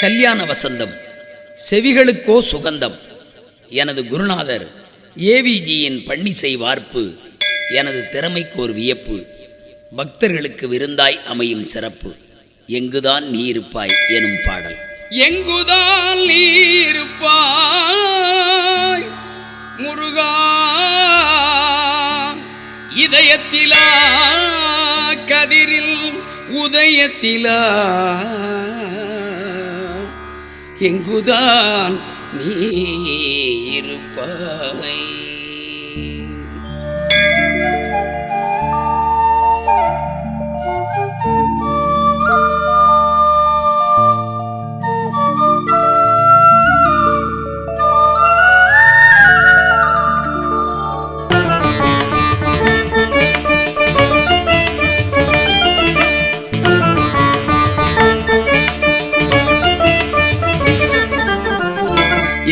கல்யாண வசந்தம் செவிகளுக்கோ சுகந்தம். எனது குருநாதர் ஏவிஜியின் பன்னிசை வார்ப்பு எனது திறமைக்கு ஒரு வியப்பு. பக்தர்களுக்கு விருந்தாய் அமையும் சிறப்பு. எங்குதான் நீ இருப்பாய் எனும் பாடல். எங்குதான் நீ இருப்பாய் முருகா, இதயத்திலா கதிரில் உதயத்திலா, எங்குதான் நீ இருப்பாய்.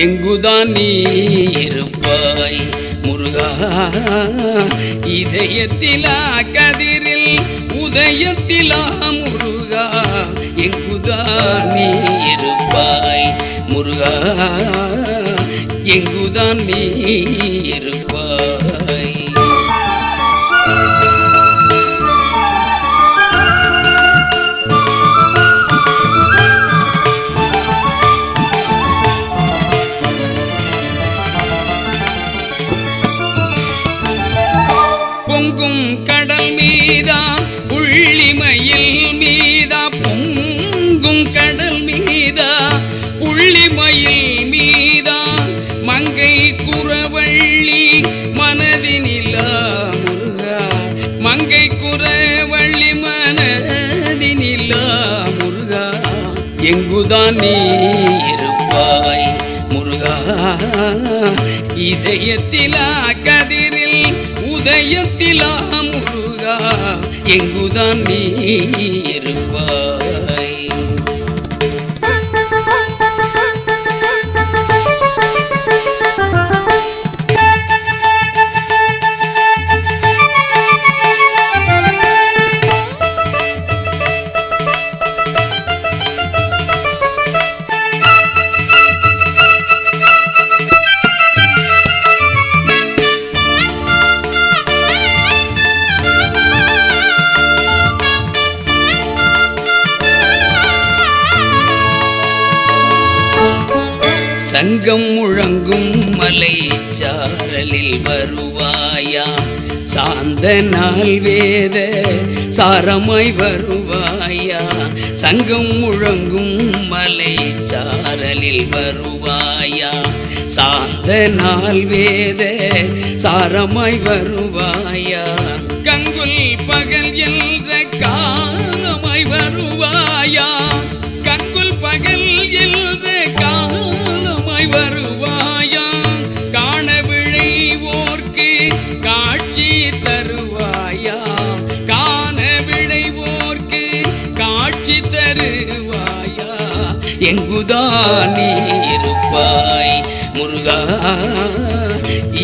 எங்குதான் நீ இருப்பாய் முருகா, இதயத்திலா கதிரில் உதயத்திலா முருகா, எங்குதான் நீ இருப்பாய் முருகா, எங்குதான் நீ இருப்பாய். பொங்கும் கடல் மீதா புள்ளிமயில் மீதா, பொங்கும் கடல் மீதா புள்ளிமயில் மீதா, மங்கை குறவள்ளி மனதினிலா முருகா, மங்கை குறவள்ளி மனதினிலா முருகா, எங்குதான் நீ இருப்பாய் முருகா, இதயத்திலா கதிரில் உதயத்திலா முருகா, எங்குதான் நீ இருப்பாய். சங்கம் முழங்கும் மலை சாரலில் வருவாயா, சாந்த நாள் வேத சாரமாய் வருவாயா, சங்கம் முழங்கும் மலை சாரலில் வருவாயா, சாந்த நாள் வேத சாரமாய் வருவாயா, கங்குல் பகல் என்ற காலமாய் வருவாயா, கங்குல் பகல் என்ற வருவாயா, காண விழைவோர்க்கு காட்சி தருவாயா, காண விழைவோர்க்கு காட்சி தருவாயா, எங்குதான் நீ இருப்பாய் முருகா,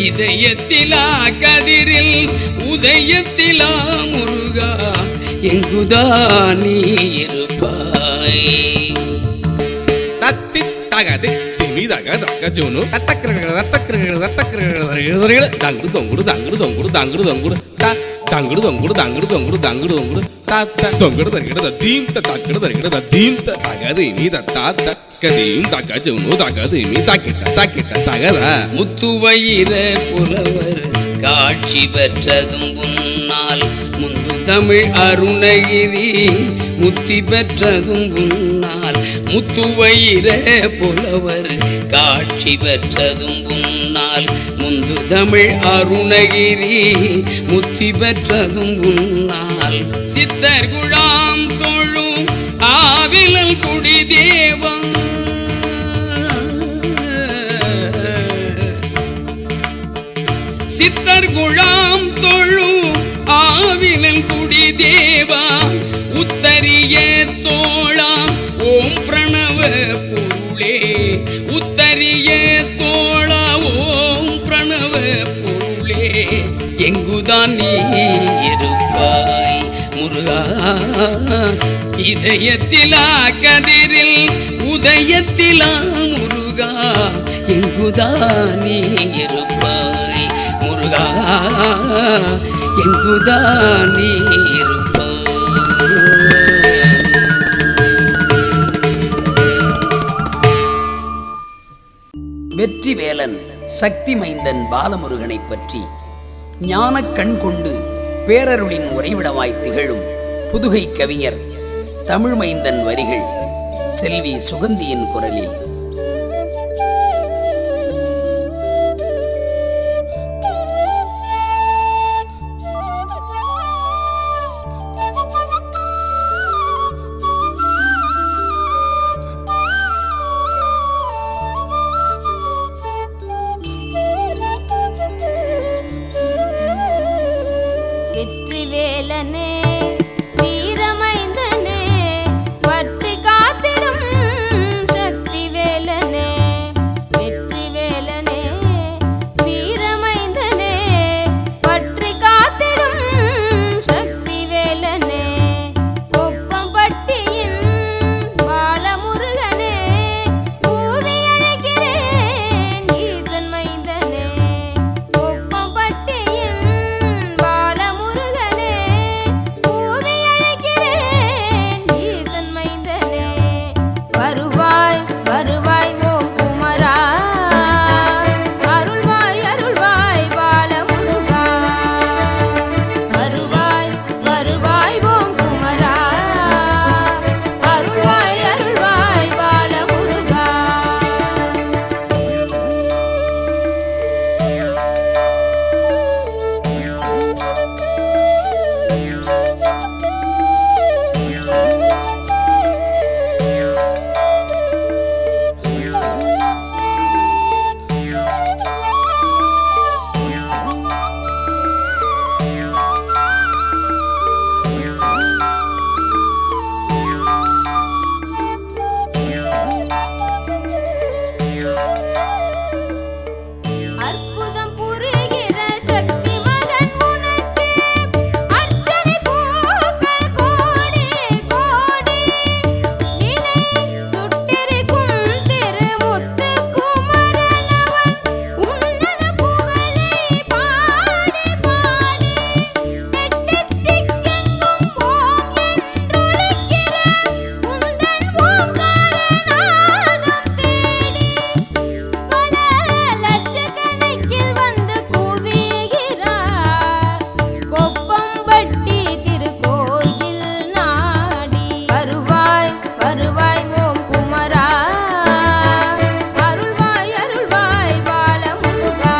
இதயத்திலா கதிரில் உதயத்திலா முருகா, எங்குதான் நீ இருப்பாய். தத்தி தகதி மீதாக தக்கஜோனு தட்டக்கிரகட தட்டக்கிரகட தட்டக்கிரகட தங்குடு தொங்குடு தங்குடு தொங்குடு தங்குடு தொங்குடு தங்குடு தொங்குடு தங்குடு தொங்குடு தங்குடு தொங்குடு தத்த தொங்குடு தங்கிட தீம் தக்கட தங்கிட தீம் தகதி மீ தத்தா தக்கதீம் தக்கஜோனு தகதி மீ தக்கிட்ட தக்கிட்ட தகத. முத்துவயிர புலவர் காட்சி பெற்றதும் உன்னால், முந்து தமிழ் அருணகிரி முத்தி பெற்றதும் உன்னால், முத்துவயிர புலவர் காட்சி பெற்றதும் உன்னால், முந்து தமிழ் அருணகிரி முத்தி பெற்றதும் உன்னால், சித்தர் குழாம் தொழும் ஆவிலல் குடி தேவா, சித்தர் குழாம் தொழும் ஆவிலல் குடி தேவா, உத்தரிய தோழா ஓம் பிரணவ பொருளே, உத்தரிய தோழா ஓம் பிரணவ பொருளே, எங்குதான் நீ இருப்பாய் முருகா, முருகா இதயத்திலா கதிரில் உதயத்திலா முருகா எங்குதான் நீ இருப்பாய் முருகா எங்குதான் நீ இருப்பாய். வெற்றிவேலன் சக்தி மைந்தன் பாலமுருகனை பற்றி ஞானக் கண் கொண்டு பேரருளின் உறைவிடமாய் திகழும் புதுகை கவிஞர் தமிழ் மைந்தன் வரிகள் செல்வி சுகந்தியின் குரலில். வெற்றிவேலனே வீரமைந்தனே பற்றி காத்திடும் சக்தி வேலனே வெற்றிவேலனே வீரமைந்தனே பற்றி காத்திடும் சக்தி வேலனே கொப்பம்பட்டியின் பாலமுருகனே கூவி அழைக்கிறேன் ஈசன் மைந்தனே கொப்பம்பட்டியின் பாலமுருகனே கூவி அழைக்கிறேன் ஈசன் மைந்தனே வருவாய் வருவாய் ஓம் குமரா அருள்வாய் அருள்வாய் பாலமுருகா வருவாய் வருவாய் ஓம் குமரா அருள்வாய் அருள்வாய் பாலமுருகா. அற்புதம் புரிகிற சக்தி மகன் உனக்கு அர்ச்சனை பூக்கள் கோடி கோடி வினை சுட்டிருக்கும் திருமுத்து குமரனவன் உன்னத புகழை பாடி பாடி எட்டு திக்கெங்கும் ஓம் என்றொலிக்கிற உந்தன் ஓம்காரநாதம் தேடி பல லட்சக்கணக்கில் வந்து குவிகிறார் கொப்பம்பட்டி திருக்கோயில் நாடி வருவாய் வருவாய் ஓம் குமரா அருள்வாய் அருள்வாய் பாலமுருகா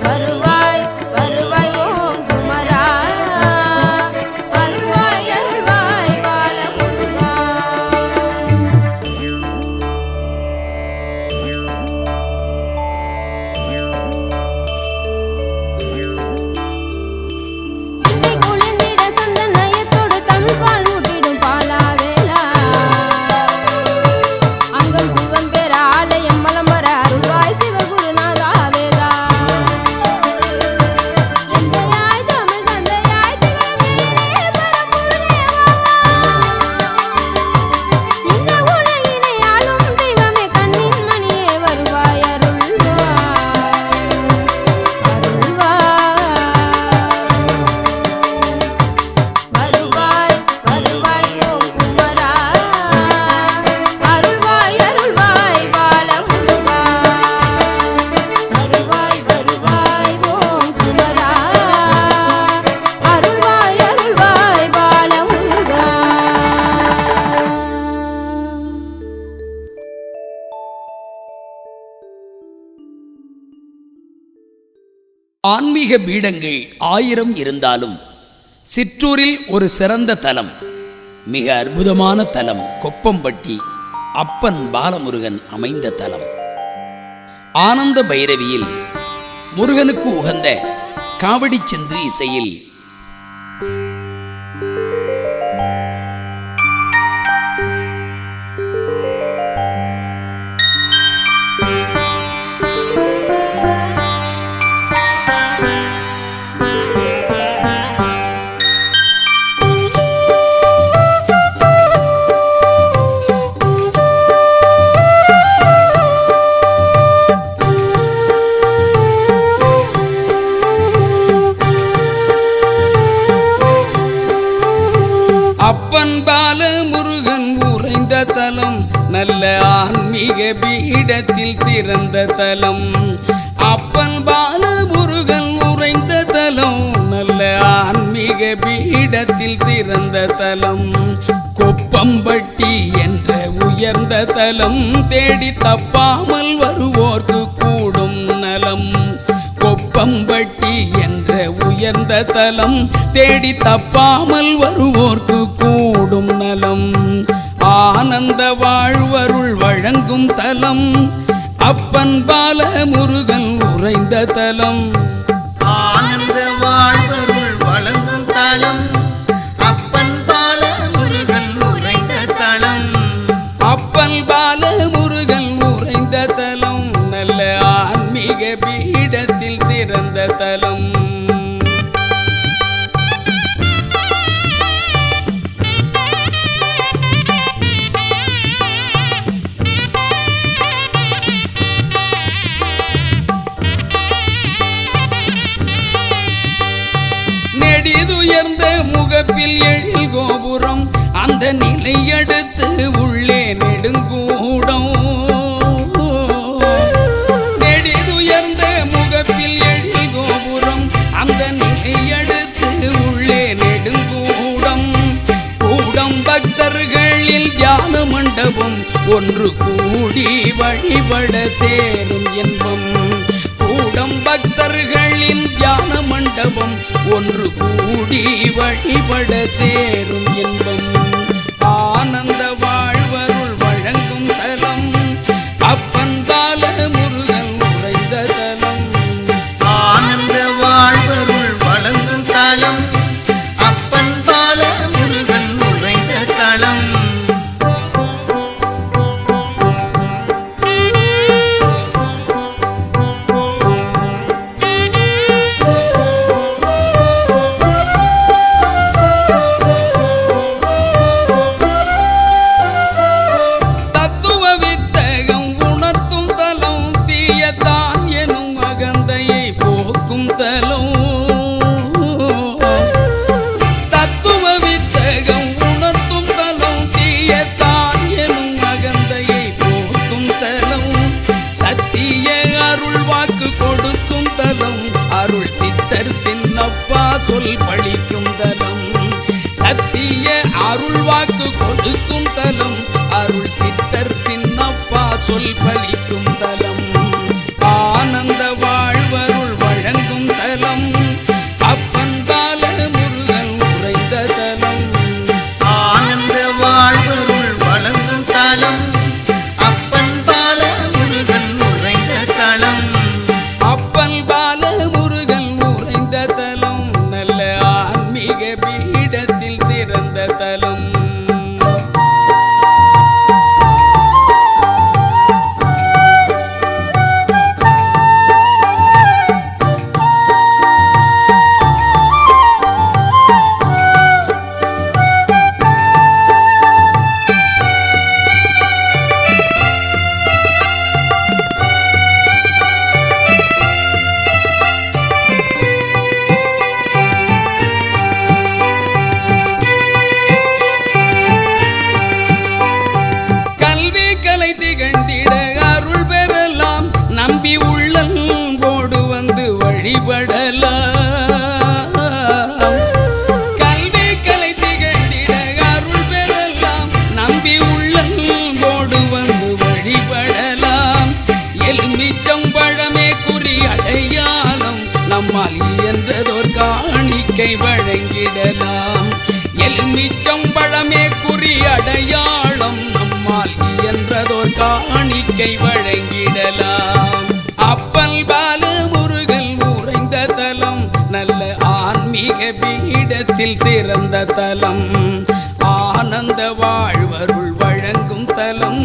வருவாய் வருவாய் ஓம் குமரா அருள்வாய் அருள்வாய் பாலமுருகா. சிந்தை குளிர்ந்திட சந்த நயத்தோடு தமிழ் பால் ஊட்டிடும் பாலாவேலா அங்கம் சுகம் பெற ஆலயம் மலம் வர அருள்வாய் சிவகுருநாதா வேதா எந்தையாய் தமிழ் தந்தையாய் திகழும் ஏழே பரம்பொருளேவா இந்த உலகினை ஆளும் தெய்வமே கண்ணின் மணியே வருவாய் அருள்வாய் வருவாய் வருவாய் ஓம் குமரா அருள்வாய் அருள்வாய் பாலமுருகா வருவாய் வருவாய் ஓம் குமரா அருள்வாய் அருள்வாய் பாலமுருகா. ஆன்மீக பீடங்கள் 1000 இருந்தாலும் சிற்றூரில் ஒரு சிறந்த தலம், மிக அற்புதமான தலம் கொப்பம்பட்டி அப்பன் பாலமுருகன் அமைந்த தலம். ஆனந்த பைரவியில் முருகனுக்கு உகந்த காவடி சிந்து இசையில் தலம் நல்ல ஆன்மீக பீடத்தில் சிறந்த தலம். அப்பன் பாலமுருகன் உறைந்த தலம் நல்ல ஆன்மீக பீடத்தில் சிறந்த தலம். கொப்பம்பட்டி என்ற உயர்ந்த தலம் தேடி தப்பாமல் வருவோர்க்கு கூடும் நலம். கொப்பம்பட்டி என்ற உயர்ந்த தலம் தேடி தப்பாமல் வருவோர்க்கு கூடும் நலம். ஆனந்த வாழ்வருள் வழங்கும் தலம் அப்பன் பாலமுருகன் உறைந்த தலம். ஆனந்த வாழ்வருள் வழங்கும் தலம் அப்பன் பாலமுருகன் உறைந்த தலம். அப்பன் பாலமுருகன் உறைந்த தலம் நல்ல ஆன்மீக பீடத்தில் சிறந்த தலம். நெடிதுயர்ந்த முகப்பில் எழில் கோபுரம் அந்த நிலையடுத்து உள்ளே நெடுங்கூடம். நெடிதுயர்ந்த முகப்பில் எழில் கோபுரம் அந்த நிலையடுத்து உள்ளே நெடுங்கூடம். கூடம் பக்தர்களில் தியான மண்டபம் ஒன்று கூடி வழிபட சேரும் என்பம். கூடம் பக்தர்களின் தியான மண்டபம் ஒன்று கூடி வழிபட சேரும் என்பம். ஆனந்த வாழ்வருள் வழங்கும் தலம் அப்பன் பாலமுருகன் உறைந்த தலம். ஆனந்த வாழ்வருள் வழங்கும் தலம் அப்பன் பாலமுருகன் உறைந்த தலம். சொல் பழிக்கும் தலம். சத்திய அருள் வாக்கு கொடுக்கும் தலம் அருள் சித்தர் சின்னப்பா சொல் பலிக்கும் தலம். ஆனந்த வாழ்வருள் வழங்கும் தலம் அப்பன் பாலமுருகன் உறைந்த தலம். ஆனந்த வாழ்வருள் வழங்கும் தலம் அப்பன் பாலமுருகன் உறைந்த தலம். அப்பன் பாலமுருகன் உறைந்த தலம் நல்ல ஆன்மீக பீடத்தில் சிறந்த தலம். திகழ்ந்திட அருள் பெறலாம் நம்பி உள்ளங்கோடு வந்து வழிபடலாம். கல்வி கலை திகழ்ந்திட அருள் பெறலாம் நம்பி உள்ளங்கோடு வந்து வழிபடலாம். எலுமிச்சம்பழமே குறி அடையாளம் நம்மால் இயன்றதோர் காணிக்கை வழங்கிடலாம். எலுமிச்சம்பழமே குறி அடையாளம் நம்மால் இயன்றதோர் காணிக்கை வழங்கிடலாம். அப்பன் பாலமுருகன் உறைந்த தலம் நல்ல ஆன்மீக பீடத்தில் சிறந்த தலம். ஆனந்த வாழ்வருள் வழங்கும் தலம்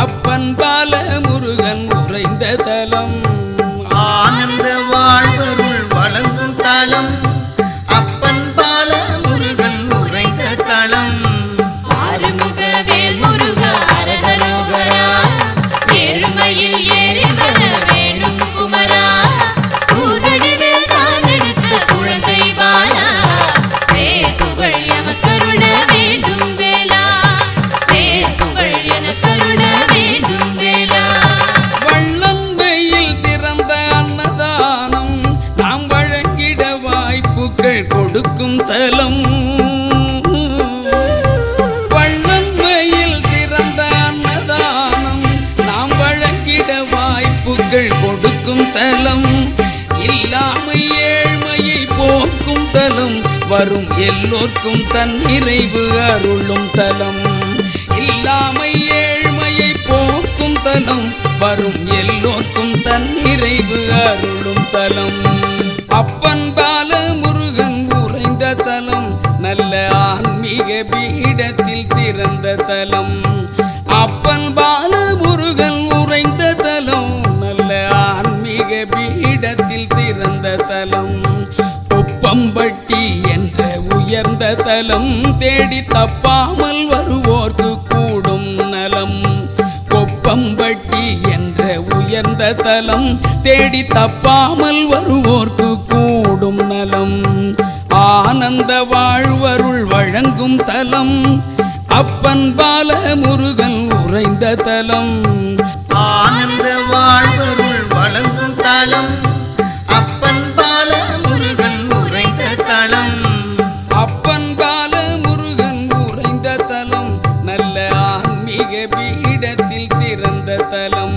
அப்பன் பாலமுருகன் உறைந்த தலம். ஆனந்த வாழ்வருள் வழங்கும் தலம் அப்பன் பாலமுருகன் உறைந்த தலம். ஆறுமுகவேல் முருகா அரகரோகரா ஏறுமையில் ஏறி வர வேணும் குமரா ஊரடிவேல் தான் எடுத்த குழந்தை பாலா வேல் புகழ் எமக்கருள வேண்டும் வேலா வேல் வரும் எல்லோர்க்கும் தன் நிறைவு அருளும் தலம். இல்லாமை ஏழ்மையை போக்கும் தலம், வரும் எல்லோர்க்கும் தன் நிறைவு அருளும் தலம். அப்பன் பால முருகன் உறைந்த தலம், நல்ல ஆன்மீக பீடத்தில் சிறந்த தலம். அப்பன் பால முருகன் உறைந்த தலம், நல்ல ஆன்மீக பீடத்தில் சிறந்த தலம். உப்பம்பட்டி என்ற உயர்ந்த தலம், தேடி தப்பாமல் வருவோர்க்கு கூடும் நலம். கொப்பம்பட்டி என்ற உயர்ந்த தலம், தேடி தப்பாமல் வருவோர்க்கு கூடும் நலம். ஆனந்த வாழ்வருள் வழங்கும் தலம், அப்பன் பால முருகன் உறைந்த தலம். ஆனந்த வாழ்வருள் வழங்கும் தலம், அப்பன் பால முருகன் உறைந்த தலம். அப்பன் பால முருகன் உறைந்த தலம், நல்ல ஆன்மீக பீடத்தில் சிறந்த தலம்.